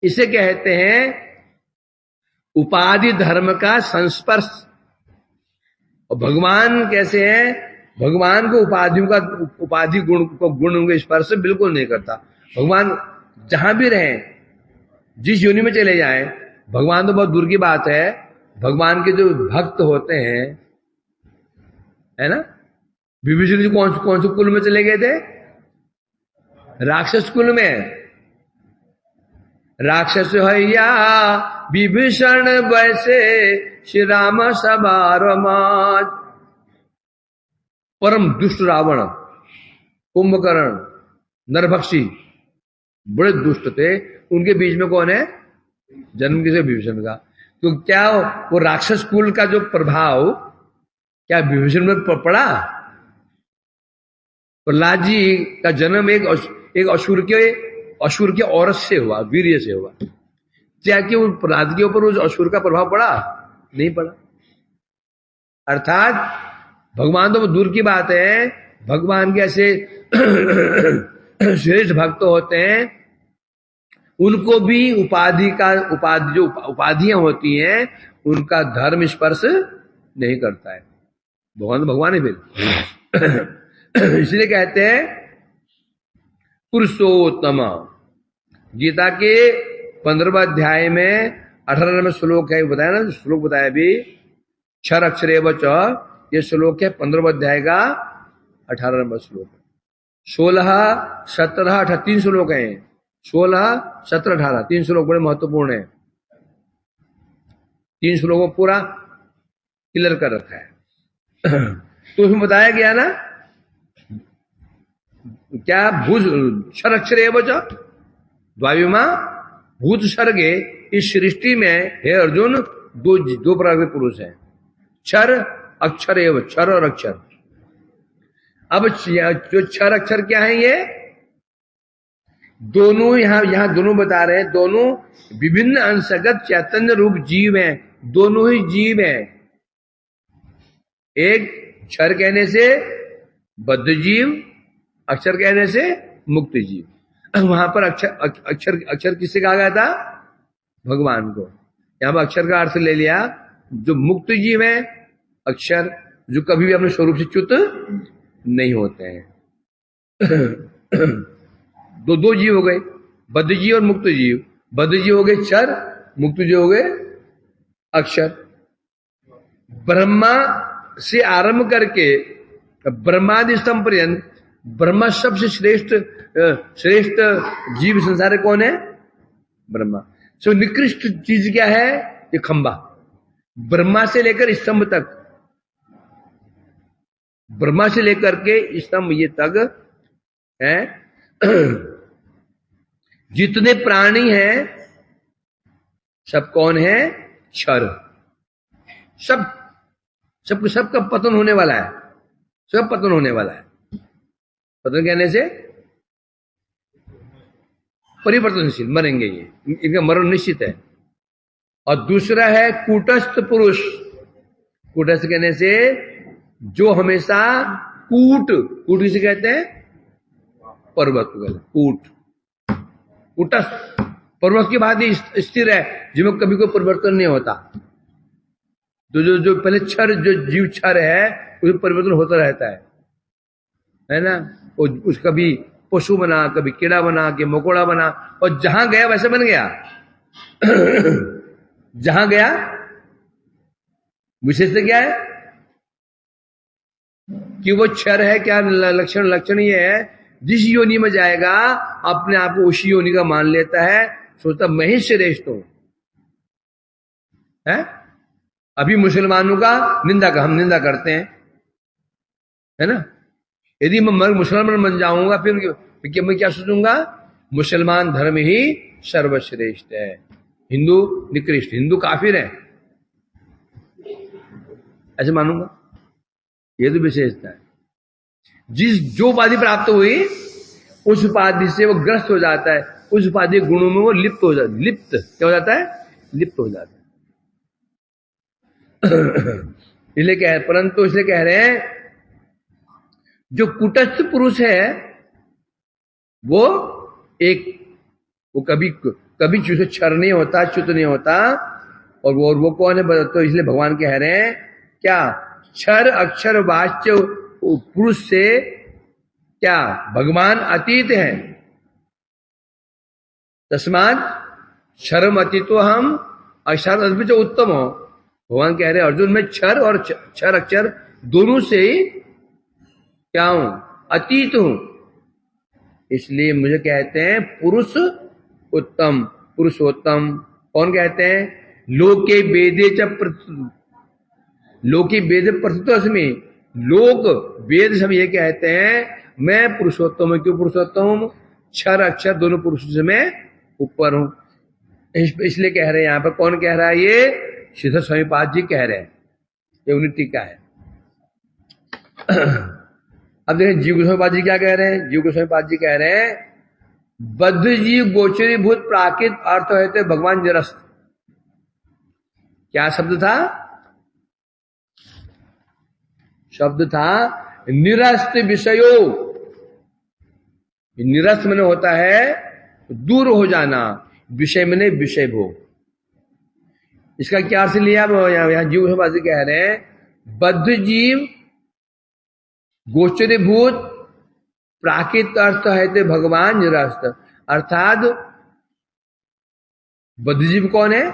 इसे कहते हैं उपाधि धर्म का संस्पर्श। और भगवान कैसे हैं? भगवान को उपाधि गुण का स्पर्श बिल्कुल नहीं करता। भगवान जहां भी रहे, जिस योनि में चले जाएं, भगवान तो बहुत दूर की बात है। भगवान के जो भक्त होते हैं, है ना, विभीषण जी कौन से कुल में चले गए थे? राक्षस कुल में। राक्षस हैया विभीषण वैसे श्री राम सवार माज। परम दुष्ट रावण, कुंभकर्ण, नरभक्षी, बड़े दुष्ट थे। उनके बीच में कौन है? जन्म किसे? विभीषण का। तो क्या वो राक्षस कुल का जो प्रभाव क्या विभीषण में पड़ा? प्रहलाद जी का जन्म एक असुर के औरत से हुआ, वीर्य से हुआ। क्या कि उस प्रहलाद के ऊपर उस असुर का प्रभाव पड़ा? नहीं पड़ा। अर्थात भगवान तो दूर की बात है, भगवान के ऐसे श्रेष्ठ भक्त होते हैं, उनको भी जो उपाधियां होती हैं उनका धर्म स्पर्श नहीं करता है। भगवान है फिर। इसलिए कहते हैं पुरुषोत्तम। गीता के 15वें अध्याय में 18वें श्लोक है, बताया ना, श्लोक बताया भी, क्षर अक्षरे वच, ये श्लोक है 15वें अध्याय का 18वां श्लोक। 16, 17, 18 तीन श्लोक हैं। 16, 17, 18 तीन श्लोक बड़े महत्वपूर्ण है। तीन श्लोकों को पूरा क्लियर कर रखा है। तो उसमें बताया गया ना क्या? भूत क्षर अक्षरे वच द्वाविमा भूत सर्गे। इस सृष्टि में हे अर्जुन दो प्रकार के पुरुष हैं, क्षर अक्षर एवं, क्षर और अक्षर। अब जो क्षर अक्षर क्या है? ये दोनों यहां दोनों बता रहे हैं, दोनों विभिन्न अंशगत चैतन्य रूप जीव हैं, दोनों ही जीव हैं। एक क्षर कहने से बद्ध जीव, अक्षर कहने से मुक्त जीव। वहां पर अक्षर किससे कहा गया था? भगवान को। यहां पर अक्षर का अर्थ ले लिया जो मुक्त जीव है, अक्षर जो कभी भी अपने स्वरूप से च्युत नहीं होते हैं। दो जीव हो गए, बद्ध जीव और मुक्त जीव। बद्ध जीव हो गए क्षर, मुक्त जीव हो गए अक्षर। ब्रह्मा से आरंभ करके ब्रह्मादि स्तंभ पर्यंत ब्रह्मा सबसे श्रेष्ठ जीव संसार कौन है? ब्रह्मा। सो निकृष्ट चीज क्या है? ये खंबा। ब्रह्मा से लेकर स्तंभ तक, ब्रह्मा से लेकर के स्तंभ ये तक है, जितने प्राणी हैं सब कौन है? क्षर। सबका पतन होने वाला है। सब पतन होने वाला है। पतन कहने से परिवर्तनशील, मरेंगे ये, इनका मरण निश्चित है। और दूसरा है कूटस्थ पुरुष। कूटस्थ कहने से जो हमेशा कूट किसे कहते हैं? पर्वत को कहते हैं कूट। कूटस्थ पर्वत की भांति स्थिर है, जिसमें कभी कोई परिवर्तन नहीं होता। तो जो पहले क्षर, जो जीव क्षर है, उसमें परिवर्तन होता रहता है ना। उस कभी पशु बना, कभी कीड़ा बना, कि मकोड़ा बना, और जहां गया वैसे बन गया। जहां गया विशेषता क्या है कि वो क्षर है। क्या लक्षण ये है, जिस योनि में जाएगा अपने आप को उसी योनि का मान लेता है, सोचता मैं ही श्रेष्ठ हूं। है अभी मुसलमानों का हम निंदा करते हैं, है ना। यदि मैं मुसलमान बन जाऊंगा फिर मैं क्या सोचूंगा? मुसलमान धर्म ही सर्वश्रेष्ठ है, हिंदू निकृष्ट, हिंदू काफिर है, ऐसे मानूंगा। ये तो विशेषता है। जो उपाधि प्राप्त हुई उस उपाधि से वो ग्रस्त हो जाता है, उस उपाधि गुणों में वो लिप्त हो जाता है। लिप्त क्या हो जाता है? लिप्त हो जाता है। इसलिए कह रहे हैं जो कुटस्थ पुरुष है वो कभी क्षर नहीं होता, च्युत नहीं होता। और वो कौन है? तो इसलिए भगवान कह रहे हैं क्या? क्षर अक्षर वाच्य पुरुष से क्या भगवान अतीत है। तस्मात् क्षरम अतीतो हम अक्षर अद्विच उत्तम हो। भगवान कह रहे हैं अर्जुन में क्षर और क्षर अक्षर दोनों से ही क्या हूं? अतीत हूं। इसलिए मुझे कहते हैं पुरुष उत्तम, पुरुषोत्तम। कौन कहते हैं? लोके वेदे च लोके वेद प्रथितोऽस्मि। लोक वेद सब ये कहते हैं मैं पुरुषोत्तम हूं। क्यों पुरुषोत्तम हूं? क्षर अक्षर दोनों पुरुषों से मैं ऊपर हूं। इसलिए कह रहे हैं यहां पर। कौन कह रहा है? ये श्रीधर स्वामी पाद जी कह रहे हैं, ये उन्हीं टीका है। अब देखें जीव गोस्वामी पाद जी क्या कह रहे हैं। जीव गोस्वामी पाद जी कह रहे हैं बद्ध जीव गोचरीभूत प्राकृत अर्थ है भगवान निरस्त। क्या शब्द था? शब्द था निरस्त विषयो। निरस्त मैंने होता है दूर हो जाना, विषय मैंने विषय भोग। इसका क्या अर्थ लिया? यहां जीव गोस्वामी कह रहे हैं बद्ध जीव गोचरीभूत प्राकृत अर्थ है भगवान निरस्त। अर्थात बद्धजीव कौन है?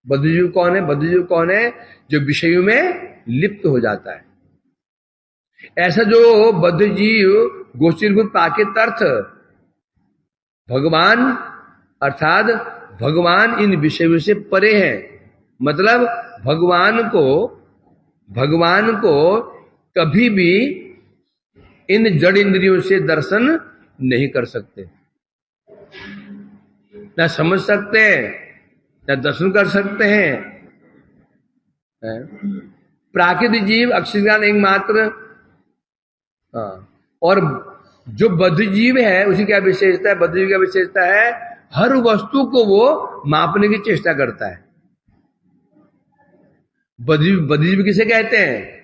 बद्धजीव कौन है? बद्धजीव कौन है? जो विषयों में लिप्त हो जाता है। ऐसा जो बद्धजीव गोचरीभूत प्राकृत अर्थ भगवान, अर्थात भगवान इन विषयों से परे है। मतलब भगवान को कभी भी इन जड़ इंद्रियों से दर्शन नहीं कर सकते, ना समझ सकते हैं, ना दर्शन कर सकते हैं। प्राकृतिक जीव अक्षर ज्ञान एकमात्र। और जो बद्ध जीव है उसकी क्या विशेषता है? बद्ध जीव क्या विशेषता है? हर वस्तु को वो मापने की चेष्टा करता है। बद्ध जीव किसे कहते हैं?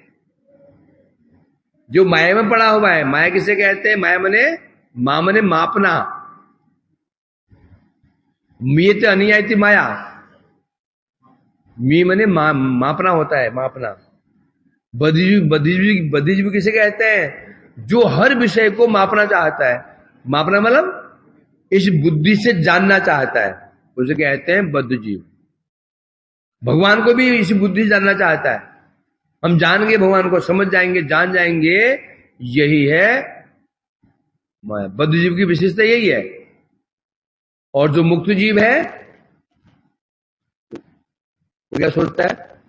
जो माया में पड़ा हुआ है। माया किसे कहते हैं? माया मने मापना। मीयते अनियायति माया। मी मने मापना होता है, मापना। बद्धजीव किसे कहते हैं? जो हर विषय को मापना चाहता है। मापना मतलब इस बुद्धि से जानना चाहता है, उसे कहते हैं बद्धजीव। भगवान को भी इसी बुद्धि से जानना चाहता है। हम जानेंगे भगवान को, समझ जाएंगे, जान जाएंगे, यही है बद्धजीव की विशेषता, यही है। और जो मुक्त जीव है वो क्या सोचता है?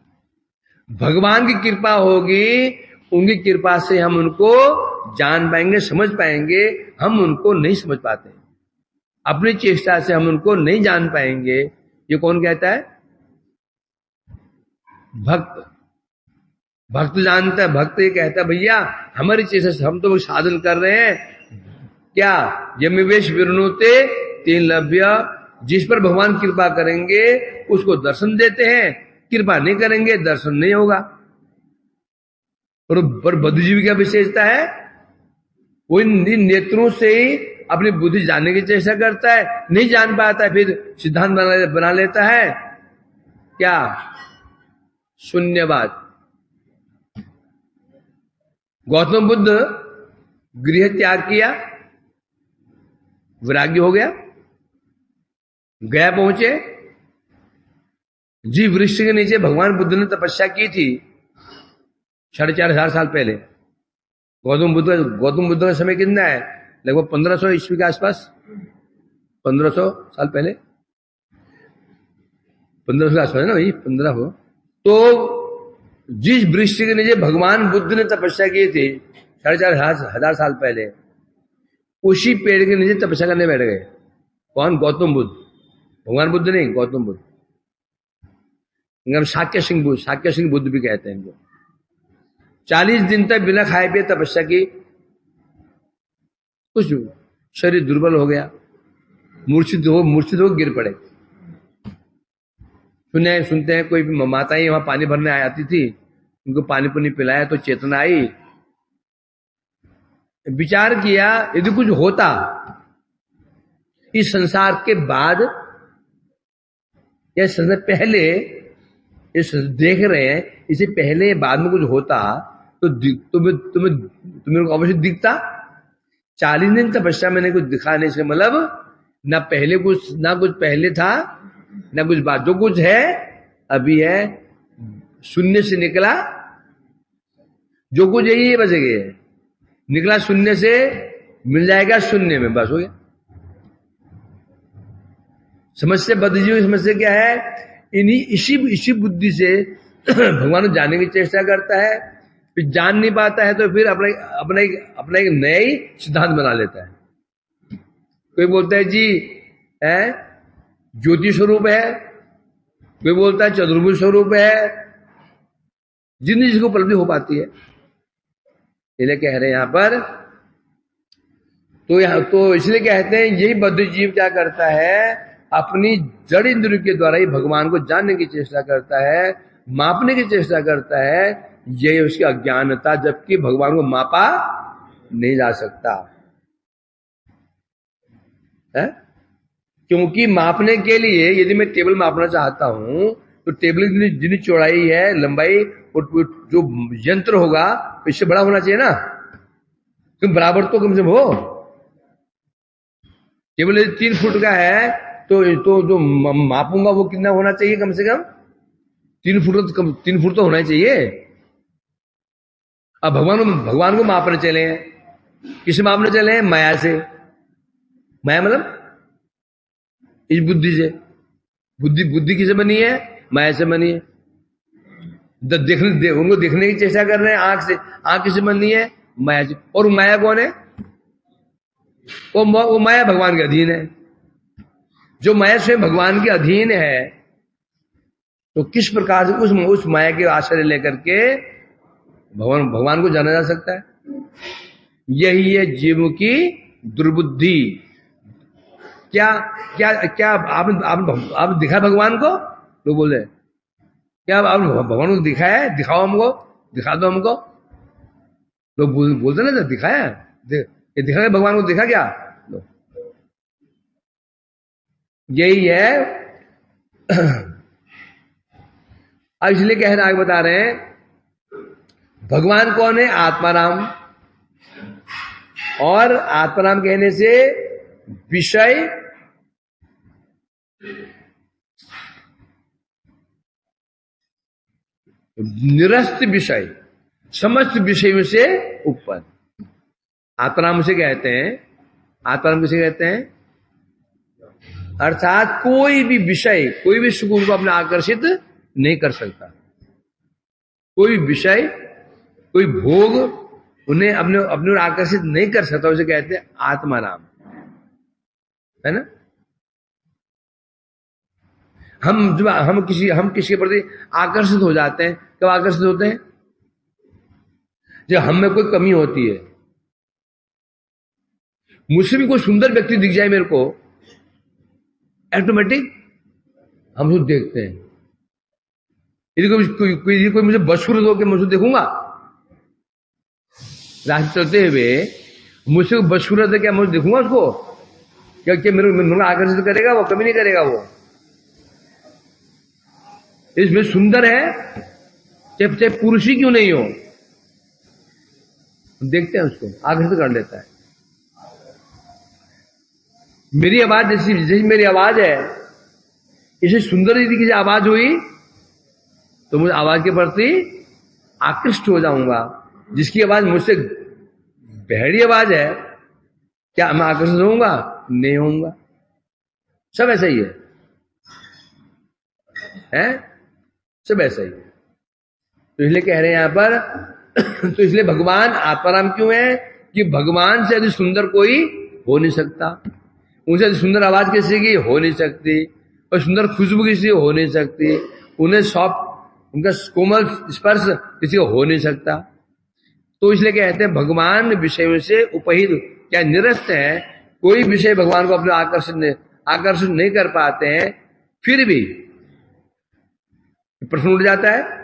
भगवान की कृपा होगी, उनकी कृपा से हम उनको जान पाएंगे, समझ पाएंगे। हम उनको नहीं समझ पाते, अपनी चेष्टा से हम उनको नहीं जान पाएंगे। ये कौन कहता है? भक्त। भक्त जानता है, भक्त ये कहता है भैया हमारी चीज से हम तो साधन कर रहे हैं, क्या यमिवेश विरनुते तीन लभ्य, जिस पर भगवान कृपा करेंगे उसको दर्शन देते हैं, कृपा नहीं करेंगे दर्शन नहीं होगा। पर बद्धजीवी क्या विशेषता है, वो इन नेत्रों से ही अपनी बुद्धि जानने की चेष्टा करता है, नहीं जान पाता है फिर सिद्धांत बना लेता है, क्या शून्यवाद। गौतम बुद्ध गृह त्याग किया, वैराग्य हो गया, गया पहुंचे, जी वृक्ष के नीचे भगवान बुद्ध ने तपस्या की थी 4,500 साल पहले। गौतम बुद्ध का समय कितना है, लगभग 1500 ईस्वी के आसपास, 1500 साल पहले, 1500 के आसपास है ना भाई, 15 हो। तो जिस वृक्ष के नीचे भगवान बुद्ध ने तपस्या की थी 4,500 साल पहले, उसी पेड़ के नीचे तपस्या करने बैठ गए। कौन? गौतम बुद्ध। भगवान बुद्ध नहीं, गौतम बुद्ध। इनका शाक्य सिंह बुद्ध भी कहते हैं इनको। 40 दिन तक बिना खाए पिए तपस्या की, कुछ शरीर दुर्बल हो गया, मूर्छित हो गिर पड़े। सुनते हैं कोई माताएं वहां पानी भरने आती थी, उनको पानी पुनी पिलाया तो चेतना आई। विचार किया यदि कुछ होता इस संसार के बाद या संसार पहले, इस देख रहे हैं इसे पहले बाद में कुछ होता तो तुम्हें अवश्य दिखता। 40 दिन तपस्या मैंने कुछ दिखा नहीं, इसका मतलब ना पहले कुछ, ना कुछ पहले था ना कुछ बाद, जो कुछ है अभी है, शून्य से निकला, जो कुछ है ये बच गए, निकला शून्य से, मिल जाएगा शून्य में, बस हो गया। समस्या बद्धजीवी समस्या क्या है, इसी बुद्धि से भगवान को जानने की चेष्टा करता है, फिर जान नहीं पाता है तो फिर अपना एक नया ही सिद्धांत बना लेता है। कोई बोलता है जी है ज्योति स्वरूप है, कोई बोलता है चतुर्भुज स्वरूप है, जिसको उपलब्धि हो पाती है। इसलिए कह रहे हैं यहां पर, तो इसलिए कहते हैं यही बद्ध जीव क्या करता है, अपनी जड़ इंद्रिय के द्वारा ही भगवान को जानने की चेष्टा करता है, मापने की चेष्टा करता है, यही उसकी अज्ञानता, जबकि भगवान को मापा नहीं जा सकता है। क्योंकि मापने के लिए यदि मैं टेबल मापना चाहता हूं तो टेबल की जितनी चौड़ाई है, लंबाई, जो यंत्र होगा इससे बड़ा होना चाहिए ना, तुम बराबर तो कम से कम हो। टेबल यदि 3 फुट का है तो जो मापूंगा वो कितना होना चाहिए, कम से कम 3 फुट तो होना चाहिए। अब भगवान को मापने चले हैं, किसे मापने चले हैं? माया से। माया मतलब इस बुद्धि से। बुद्धि किसे बनी है? माया से बनी है। उनको देखने की चेष्टा कर रहे हैं आंख से, आंख किसे बनी है? माया से। और माया कौन है? वो माया भगवान के अधीन है। जो माया स्वयं भगवान के अधीन है, तो किस प्रकार से उस माया के आश्रय लेकर के भगवान को जाना जा सकता है? यही है जीव की दुर्बुद्धि। क्या क्या क्या आप दिखा भगवान को? लोग बोले क्या आपने भगवान को दिखाया है? दिखाओ हमको, दिखा दो हमको। लोग बोलते ना दिखाया, ये दिखा, भगवान को दिखा क्या? यही है। अब इसलिए कह रहे, आगे बता रहे हैं, भगवान कौन है? आत्माराम। और आत्माराम कहने से विषय निरस्त विषय, समस्त विषयों से ऊपर आत्माराम से कहते हैं। आत्माराम किसे कहते हैं? अर्थात कोई भी विषय, कोई भी सुख उनको अपने आकर्षित नहीं कर सकता। कोई विषय, कोई भोग उन्हें अपने ओर आकर्षित नहीं कर सकता, उसे कहते हैं आत्माराम, है ना। हम किसी के प्रति आकर्षित हो जाते हैं, कब आकर्षित होते हैं? जब हम में कोई कमी होती है, मुझसे भी कोई सुंदर व्यक्ति दिख जाए मेरे को, ऑटोमेटिक हम उसको देखते हैं। यदि कोई मुझे बदसूरत होकर मुझे देखूंगा, रास्ते चलते हुए मुझसे बदसूरत है, क्या मुझे देखूंगा उसको? क्या मेरे आकर्षित करेगा वो? कभी नहीं करेगा वो। इसमें सुंदर है, चाहे पुरुष ही क्यों नहीं हो, देखते हैं उसको, आकर्षित कर लेता है। मेरी आवाज जैसी मेरी आवाज है, इसे सुंदर यदि किसी आवाज हुई तो मुझे आवाज के प्रति आकृष्ट हो जाऊंगा। जिसकी आवाज मुझसे बहरी आवाज है, क्या मैं आकर्षित होऊंगा? नहीं होऊंगा। सब ऐसा ही है? सब ऐसा ही है। तो इसलिए कह रहे हैं यहां पर तो इसलिए भगवान आत्माराम क्यों है कि भगवान से अधिक सुंदर कोई हो नहीं सकता। उनसे अधिक सुंदर आवाज किसी की हो नहीं सकती, और सुंदर खुशबू किसी हो नहीं सकती, उन्हें सॉफ्ट, उनका कोमल स्पर्श किसी को हो नहीं सकता। तो इसलिए कहते हैं भगवान विषयों से उपहित, क्या निरस्त है, कोई विषय भगवान को अपने आकर्षित नहीं कर पाते हैं। फिर भी प्रश्न उठ जाता है,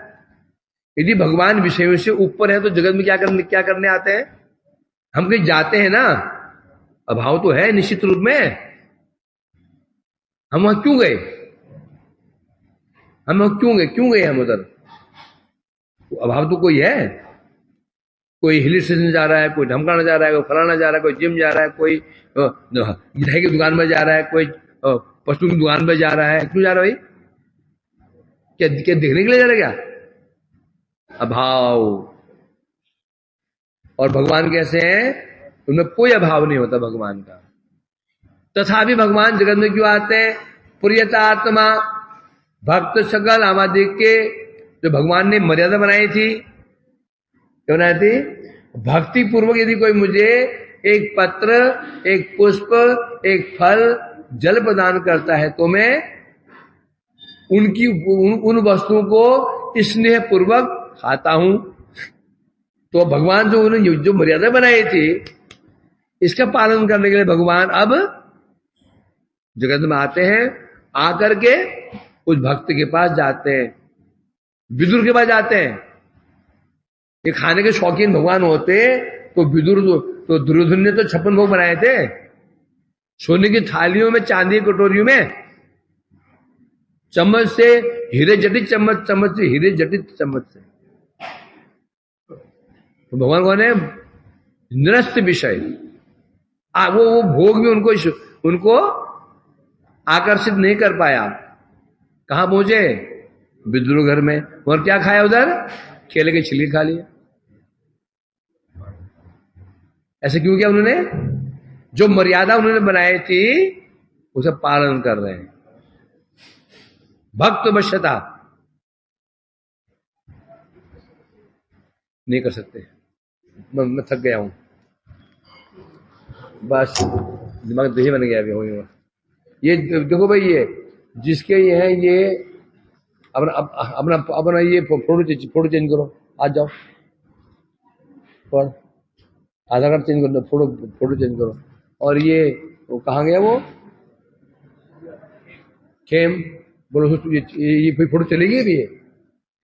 यदि भगवान विषयों से ऊपर है तो जगत में क्या करने आते हैं? हम कहीं जाते हैं ना, अभाव तो है निश्चित रूप में। हम वहां क्यों गए? क्यों गए हम उधर? अभाव तो कोई है। कोई हिल स्टेशन जा रहा है, कोई ढमकाना जा रहा है, कोई फलाना जा रहा है, कोई जिम जा रहा है, कोई मिठाई की दुकान में जा रहा है, कोई पशु की दुकान में जा रहा है। क्यों जा रहा है भाई? क्या देखने के लिए जा रहा है क्या? अभाव। और भगवान कैसे हैं? उनमें कोई अभाव नहीं होता भगवान का। तथापि भगवान जगत में क्यों आते हैं? प्रियतात्मा भक्त सकल आमादिक के, जो भगवान ने मर्यादा बनाई थी, क्या बनाई थी? भक्ति पूर्वक यदि कोई मुझे एक पत्र, एक पुष्प, एक फल, जल प्रदान करता है तो मैं उन वस्तुओं को स्नेह पूर्वक खाता हूं। तो भगवान जो उन्होंने जो मर्यादा बनाई थी, इसका पालन करने के लिए भगवान अब जगत में आते हैं। आकर के उस भक्त के पास जाते हैं, विदुर के पास जाते हैं। ये खाने के शौकीन भगवान होते तो विदुर तो दुर्योधन ने तो 56 भोग बनाए थे, सोने की थालियों में, चांदी की कटोरियों में, चम्मच से हीरे जटित चम्मच, चम्मच से हीरे जटित चम्मच से। तो भगवान कौन है? निरस्त विषय। वो भोग भी उनको आकर्षित नहीं कर पाया। कहां पहुंचे? विदुर घर में। और क्या खाया उधर? केले के छिलके खा लिए। ऐसे क्यों किया उन्होंने? जो मर्यादा उन्होंने बनाई थी उसे पालन कर रहे हैं। भक्त वश्यता नहीं कर सकते। मैं थक गया हूं, बस दिमाग दही बन गया अभी। हो ये देखो भाई, ये जिसके ये है, ये अपना ये फोटो चेंज करो। आ जाओ, और आधार कार्ड चेंज करो, फोटो चेंज करो। और ये वो कहाँ गया? वो खेम बोलो, ये फोटो चलेगी अभी?